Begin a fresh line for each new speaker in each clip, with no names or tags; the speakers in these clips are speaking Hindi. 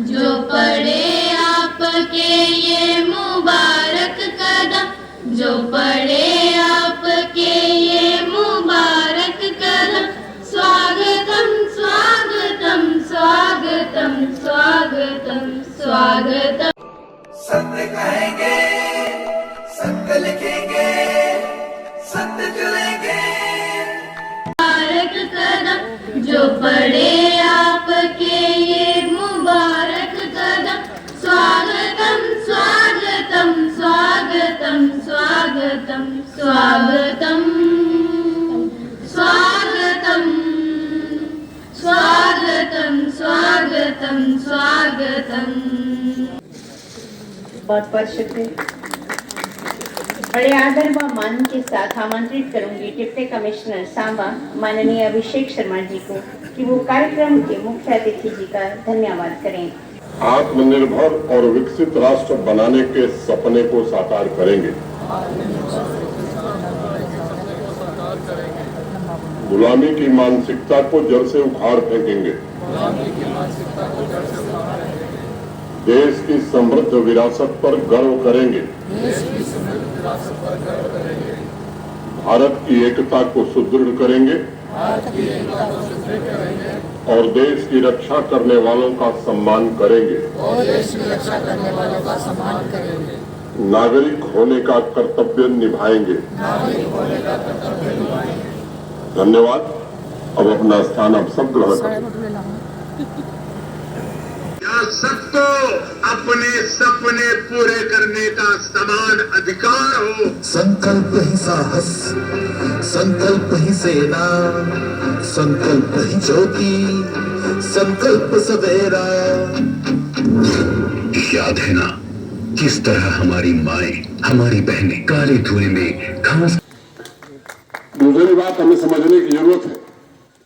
जो पढ़े आपके ये मुबारक कदम, जो पढ़े आपके ये मुबारक कदम, स्वागतम स्वागतम स्वागतम स्वागतम स्वागतम।
सत्य कहेंगे, सत्य लिखेंगे, सत्य चलेंगे।
मुबारक कदम, जो पढ़े आपके ये मुबारक कदम, स्वागतम स्वागतम स्वागतम स्वागतम स्वागतम स्वागतम स्वागतम स्वागतम स्वागतम।
बहुत बहुत शुक्रिया। बड़े आदर व मान के साथ आमंत्रित करूंगी डिप्टी कमिश्नर सांबा माननीय अभिषेक शर्मा जी को कि वो कार्यक्रम के मुख्य अतिथि जी का धन्यवाद करें।
आत्मनिर्भर और विकसित राष्ट्र बनाने के सपने को साकार करेंगे। गुलामी की मानसिकता को जड़ से उखाड़ फेंकेंगे। देश की समृद्ध विरासत पर गर्व करेंगे। भारत की एकता को सुदृढ़ करेंगे और देश की रक्षा करने वालों का सम्मान करेंगे। नागरिक होने का कर्तव्य निभाएंगे। धन्यवाद। अब अपना स्थान आप सब ग्रहण करें।
सबको अपने सपने पूरे करने का समान अधिकार हो।
संकल्प ही साहस, संकल्प ही सेना, संकल्प ही ज्योति, संकल्प सवेरा। याद है ना किस तरह हमारी माएं, हमारी बहनें काले धुएं में घास।
दूसरी बात हमें समझने की जरूरत है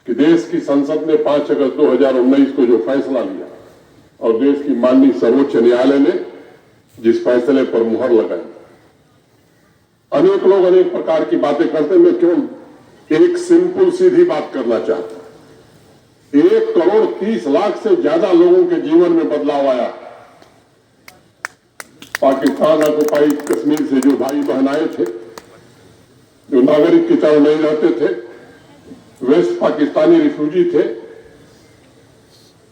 कि देश की संसद ने 5 अगस्त 2019 को जो फैसला लिया और देश की माननीय सर्वोच्च न्यायालय ने जिस फैसले पर मुहर लगाई, अनेक लोग अनेक प्रकार की बातें करते हैं। मैं क्यों एक सिंपल सीधी बात करना चाहता हूं। 1,30,00,000 से ज्यादा लोगों के जीवन में बदलाव आया। पाकिस्तान ऑक्युपाई कश्मीर से जो भाई बहन आए थे, जो नागरिक की तरह नहीं रहते थे, वेस्ट पाकिस्तानी रिफ्यूजी थे,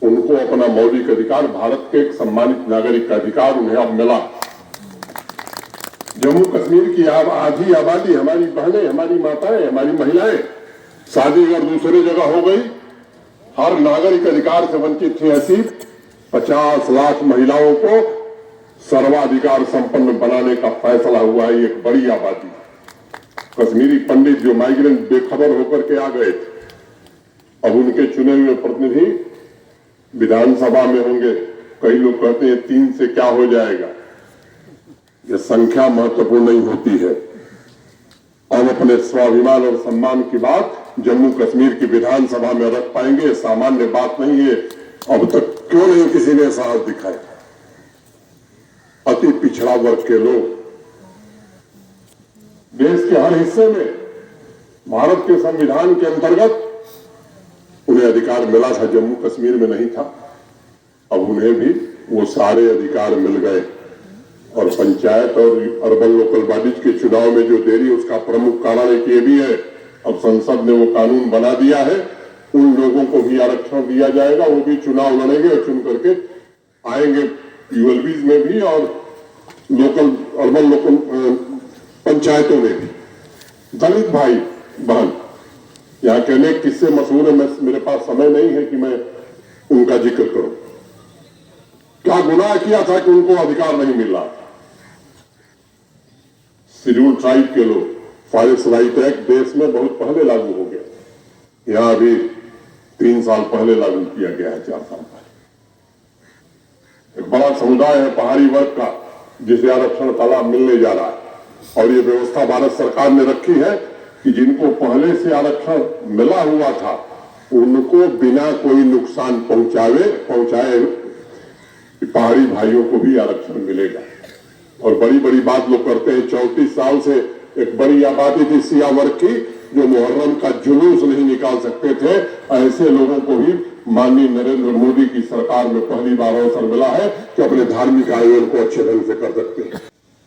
उनको अपना मौलिक अधिकार, भारत के एक सम्मानित नागरिक का अधिकार उन्हें अब मिला। जम्मू कश्मीर की आधी आबादी, हमारी बहनें, हमारी माताएं, हमारी महिलाएं, शादी अगर दूसरी जगह हो गई, हर नागरिक अधिकार से वंचित थी। ऐसी 50 लाख महिलाओं को सर्वाधिकार संपन्न बनाने का फैसला हुआ है। एक बड़ी आबादी कश्मीरी पंडित जो माइग्रेंट बेखबर होकर के आ गए थे, अब उनके चुने हुए प्रतिनिधि विधानसभा में होंगे। कई लोग कहते हैं 3 से क्या हो जाएगा। यह संख्या महत्वपूर्ण नहीं होती है। अब अपने स्वाभिमान और सम्मान की बात जम्मू कश्मीर की विधानसभा में रख पाएंगे, सामान्य बात नहीं है। अब तक क्यों नहीं किसी ने साहस दिखाया। अति पिछड़ा वर्ग के लोग देश के हर हिस्से में भारत के संविधान के अंतर्गत उन्हें अधिकार मिला था, जम्मू कश्मीर में नहीं था। अब उन्हें भी वो सारे अधिकार मिल गए। और पंचायत और अर्बन लोकल बॉडीज के चुनाव में जो देरी, उसका प्रमुख कारण एक ये भी है, अब संसद ने वो कानून बना दिया है, उन लोगों को भी आरक्षण दिया जाएगा। वो भी चुनाव लड़ेंगे और चुन करके आएंगे, यूएलबीज में भी और लोकल अर्बन लोकल पंचायतों में भी। दलित भाई बहन यहाँ के अनेक किस्से मशहूर है, मेरे पास समय नहीं है कि मैं उनका जिक्र करूं। क्या गुनाह किया था कि उनको अधिकार नहीं मिल रहा था। शेड्यूल ट्राइब के लोग, फॉरेस्ट राइट एक्ट देश में बहुत पहले लागू हो गया, यहां अभी 3 साल पहले लागू किया गया है, 4 साल पहले। एक बड़ा समुदाय है पहाड़ी वर्ग का जिसे आरक्षण का लाभ मिलने जा रहा है, और ये व्यवस्था भारत सरकार ने रखी है कि जिनको पहले से आरक्षण मिला हुआ था उनको बिना कोई नुकसान पहुंचाए पहाड़ी भाइयों को भी आरक्षण मिलेगा। और बड़ी बड़ी बात लोग करते हैं, 34 साल से एक बड़ी आबादी थी सिया वर्ग की जो मुहर्रम का जुलूस नहीं निकाल सकते थे, ऐसे लोगों को भी माननीय नरेंद्र मोदी की सरकार में पहली बार अवसर मिला है कि अपने धार्मिक आयोजन को अच्छे ढंग से कर सकते हैं।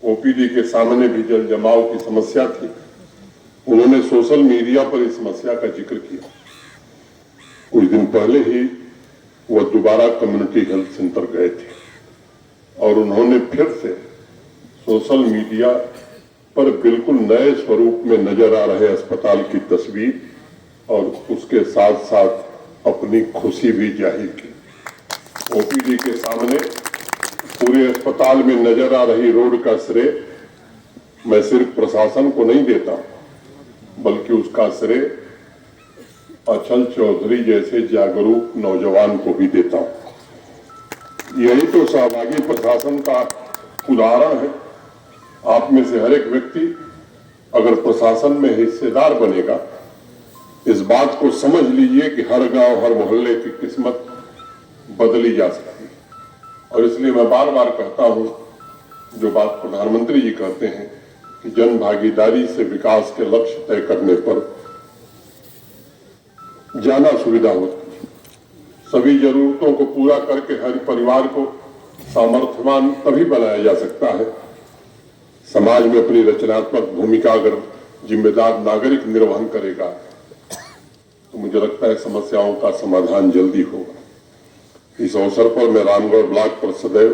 ओपीडी के सामने भी जल जमाव की समस्या थी। उन्होंने सोशल मीडिया पर इस समस्या का जिक्र किया। कुछ दिन पहले ही वह दोबारा कम्युनिटी हेल्थ सेंटर गए थे और उन्होंने फिर से सोशल मीडिया पर बिल्कुल नए स्वरूप में नजर आ रहे अस्पताल की तस्वीर और उसके साथ साथ अपनी खुशी भी जाहिर की। ओपीडी के सामने पूरे अस्पताल में नजर आ रही रोड का श्रेय मैं सिर्फ प्रशासन को नहीं देता, बल्कि उसका श्रेय अचल चौधरी जैसे जागरूक नौजवान को भी देता हूं। यही तो सहभागी प्रशासन का उदाहरण है। आप में से हर एक व्यक्ति अगर प्रशासन में हिस्सेदार बनेगा, इस बात को समझ लीजिए कि हर गांव हर मोहल्ले की किस्मत बदली जा सकती है। और इसलिए मैं बार बार कहता हूं, जो बात प्रधानमंत्री जी कहते हैं कि जन भागीदारी से विकास के लक्ष्य तय करने पर ज्यादा सुविधा होती है। सभी जरूरतों को पूरा करके हर परिवार को सामर्थ्यवान तभी बनाया जा सकता है, समाज में अपनी रचनात्मक भूमिका अगर जिम्मेदार नागरिक निर्वहन करेगा तो मुझे लगता है समस्याओं का समाधान जल्दी होगा। इस अवसर पर मैं रामगढ़ ब्लॉक पर सदैव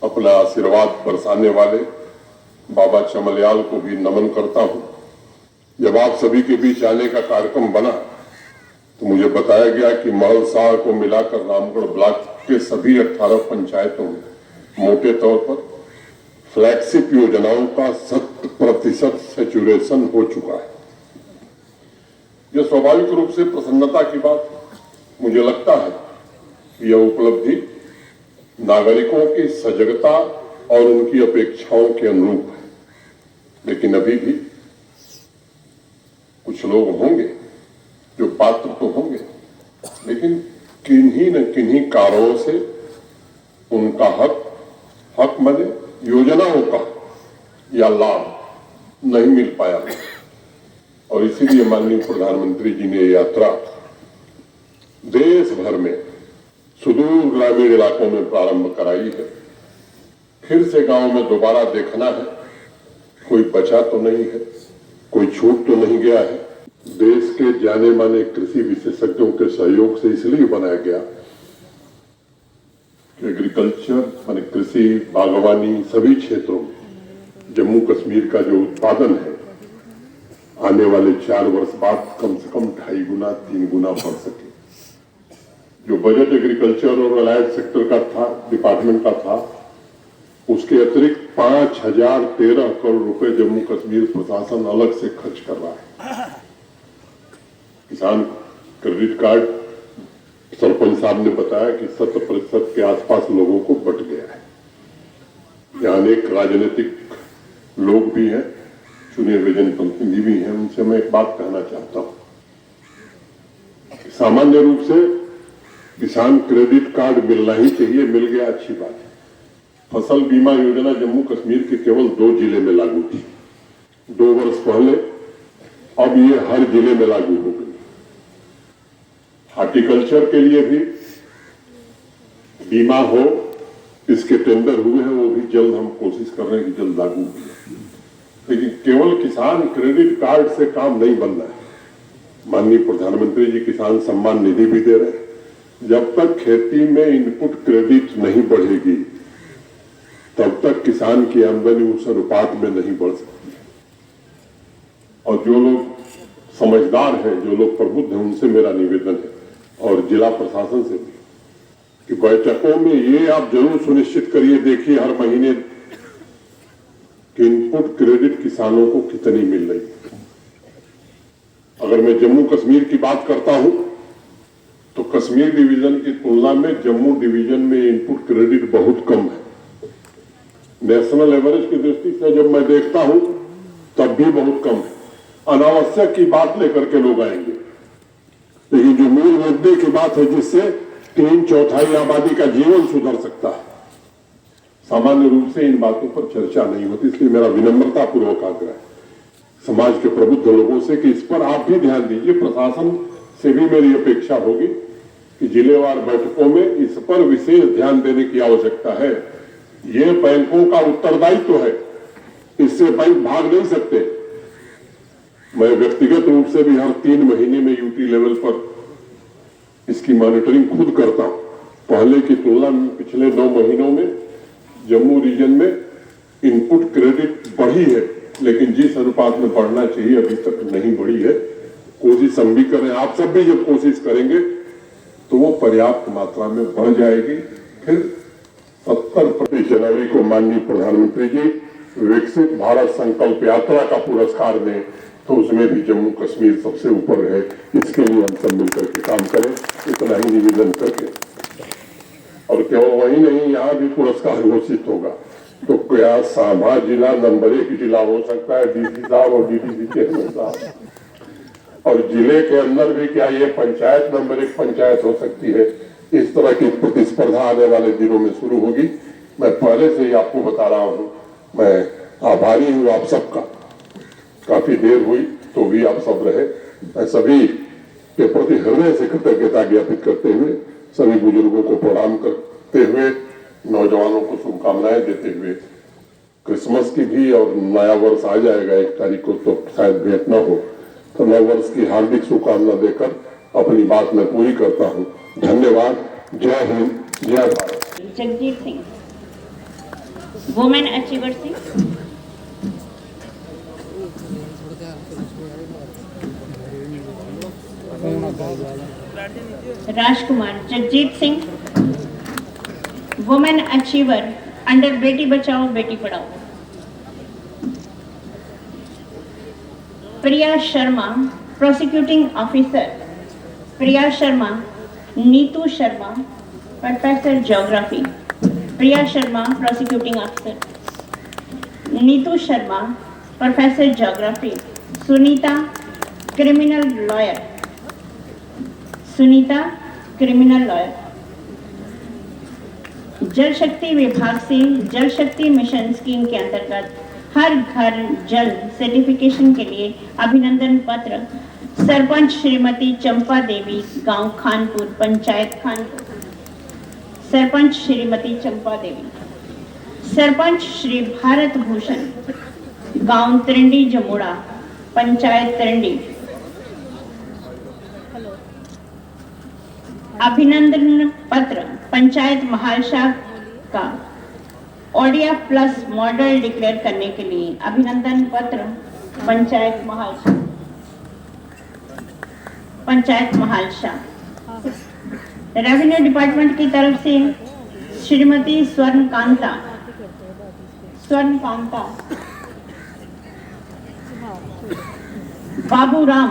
अपना आशीर्वाद बरसाने वाले बाबा चमलियाल को भी नमन करता हूं। जब आप सभी के बीच आने का कार्यक्रम बना तो मुझे बताया गया कि महलसाह को मिलाकर रामगढ़ ब्लॉक के सभी 18 पंचायतों में मोटे तौर पर फ्लैगशिप योजनाओं का 100% सैचुरेशन हो चुका है। यह स्वाभाविक रूप से प्रसन्नता की बात मुझे लगता है कि यह उपलब्धि नागरिकों की सजगता और उनकी अपेक्षाओं के अनुरूप है। लेकिन अभी भी कुछ लोग होंगे जो पात्र तो होंगे, लेकिन किन्हीं न किन्हीं कारणों से उनका हक माने योजनाओं का या लाभ नहीं मिल पाया। और इसीलिए माननीय प्रधानमंत्री जी ने यात्रा देश भर में सुदूर ग्रामीण इलाकों में प्रारंभ कराई है। फिर से गांव में दोबारा देखना है, कोई बचा तो नहीं है, कोई छूट तो नहीं गया है। देश के जाने माने कृषि विशेषज्ञों के सहयोग से इसलिए बनाया गया कि एग्रीकल्चर माने कृषि, बागवानी सभी क्षेत्रों में जम्मू कश्मीर का जो उत्पादन है आने वाले 4 वर्ष बाद कम से कम 2.5 गुना 3 गुना बढ़ सके। जो बजट एग्रीकल्चर और अलाइड सेक्टर का था, डिपार्टमेंट का था, उसके अतिरिक्त 5013 करोड़ रुपए जम्मू कश्मीर प्रशासन अलग से खर्च कर रहा है। किसान क्रेडिट कार्ड सरपंच साहब ने बताया कि 70% के आसपास लोगों को बट गया है। यहाँ अनेक राजनीतिक लोग भी हैं, चुने हुए जनप्रतिनिधि भी हैं। उनसे मैं एक बात कहना चाहता हूँ, सामान्य रूप से किसान क्रेडिट कार्ड मिलना ही चाहिए, मिल गया अच्छी बात है। फसल बीमा योजना जम्मू कश्मीर के केवल 2 जिले में लागू थी 2 वर्ष पहले, अब ये हर जिले में लागू हो गई। हॉर्टिकल्चर के लिए भी बीमा हो, इसके टेंडर हुए हैं, वो भी जल्द हम कोशिश कर रहे हैं कि जल्द लागू हो। लेकिन केवल किसान क्रेडिट कार्ड से काम नहीं बनना है। माननीय प्रधानमंत्री जी किसान सम्मान निधि भी दे रहे हैं। जब तक खेती में इनपुट क्रेडिट नहीं बढ़ेगी तब तक किसान की आमदनी उस अनुपात में नहीं बढ़ सकती। और जो लोग समझदार हैं, जो लोग प्रबुद्ध हैं, उनसे मेरा निवेदन है और जिला प्रशासन से भी कि बैठकों में ये आप जरूर सुनिश्चित करिए, देखिए हर महीने कि इनपुट क्रेडिट किसानों को कितनी मिल रही है। अगर मैं जम्मू कश्मीर की बात करता हूं तो कश्मीर डिवीजन की तुलना में जम्मू डिवीजन में इनपुट क्रेडिट बहुत कम है। नेशनल एवरेज की दृष्टि से जब मैं देखता हूं तब भी बहुत कम है। अनावश्यक की बात लेकर के लोग आएंगे, लेकिन जो मूल मुद्दे की बात है जिससे 3/4 आबादी का जीवन सुधर सकता है, सामान्य रूप से इन बातों पर चर्चा नहीं होती। इसलिए मेरा विनम्रता पूर्वक आग्रह है समाज के प्रबुद्ध लोगों से कि इस पर आप भी ध्यान दीजिए। प्रशासन से भी मेरी अपेक्षा होगी कि जिलेवार बैठकों में इस पर विशेष ध्यान देने की आवश्यकता है। ये बैंकों का उत्तरदायित्व है, इससे बैंक भाग नहीं सकते। मैं व्यक्तिगत रूप से भी हर 3 महीने में यूटी लेवल पर इसकी मॉनिटरिंग खुद करता हूं। पहले की तुलना में पिछले 9 महीनों में जम्मू रीजन में इनपुट क्रेडिट बढ़ी है, लेकिन जिस अनुपात में बढ़ना चाहिए अभी तक नहीं बढ़ी है। कोशिश हम भी करें, आप सब भी जब कोशिश करेंगे तो वो पर्याप्त मात्रा में बढ़ जाएगी। फिर 70 जनवरी को माननीय प्रधानमंत्री जी विकसित भारत संकल्प यात्रा का पुरस्कार दें, तो उसमें भी जम्मू कश्मीर सबसे ऊपर है। इसके लिए हम सब मिलकर के काम करें, इतना ही निवेदन करके। और केवल वही नहीं, यहाँ भी पुरस्कार घोषित होगा, तो क्या सांभा जिला नंबर 1 जिला हो सकता है, डीसी साहब और डीडीसी चेयरमैन साहब। और जिले के अंदर भी क्या ये पंचायत नंबर 1 पंचायत हो सकती है। इस तरह की प्रतिस्पर्धा आने वाले दिनों में शुरू होगी। मैं पहले से ही आपको बता रहा हूँ, मैं आभारी हूँ आप सबका। काफी देर हुई तो भी आप सब रहे। मैं सभी के प्रति हृदय से कृतज्ञता ज्ञापित करते हुए, सभी बुजुर्गों को प्रणाम करते हुए, नौजवानों को शुभकामनाएं देते हुए, क्रिसमस की भी और नया वर्ष आ जाएगा 1 तारीख को, तो शायद भेंट न हो, तो नए वर्ष की हार्दिक शुभकामना देकर अपनी बात मैं पूरी करता हूँ। धन्यवाद। जय हिंद, जय Bharat.
Jagjit Singh, women achiever Singh, Rajkumar Jagjit Singh, women achiever under Beti Bachao Beti Padhao. Priya Sharma, prosecuting officer. Priya Sharma, Neetu Sharma, professor geography. Priya Sharma, prosecuting officer. Neetu Sharma, professor geography. Sunita, criminal lawyer. Sunita, criminal lawyer. Jal Shakti विभाग से जल शक्ति मिशन स्कीम के अंतर्गत हर घर जल सर्टिफिकेशन के लिए अभिनंदन पत्र सरपंच श्रीमती चंपा देवी, गांव खानपुर, पंचायत खानपुर। सरपंच श्रीमती चंपा देवी। सरपंच श्री भारत भूषण, गांव तिरंडी जमुड़ा, पंचायत तिरंडी। अभिनंदन पत्र पंचायत महालशाह का ओडिया प्लस मॉडल डिक्लेयर करने के लिए अभिनंदन पत्र पंचायत महालशाह। रेवेन्यू डिपार्टमेंट की तरफ से श्रीमती स्वर्णकांता बाबूराम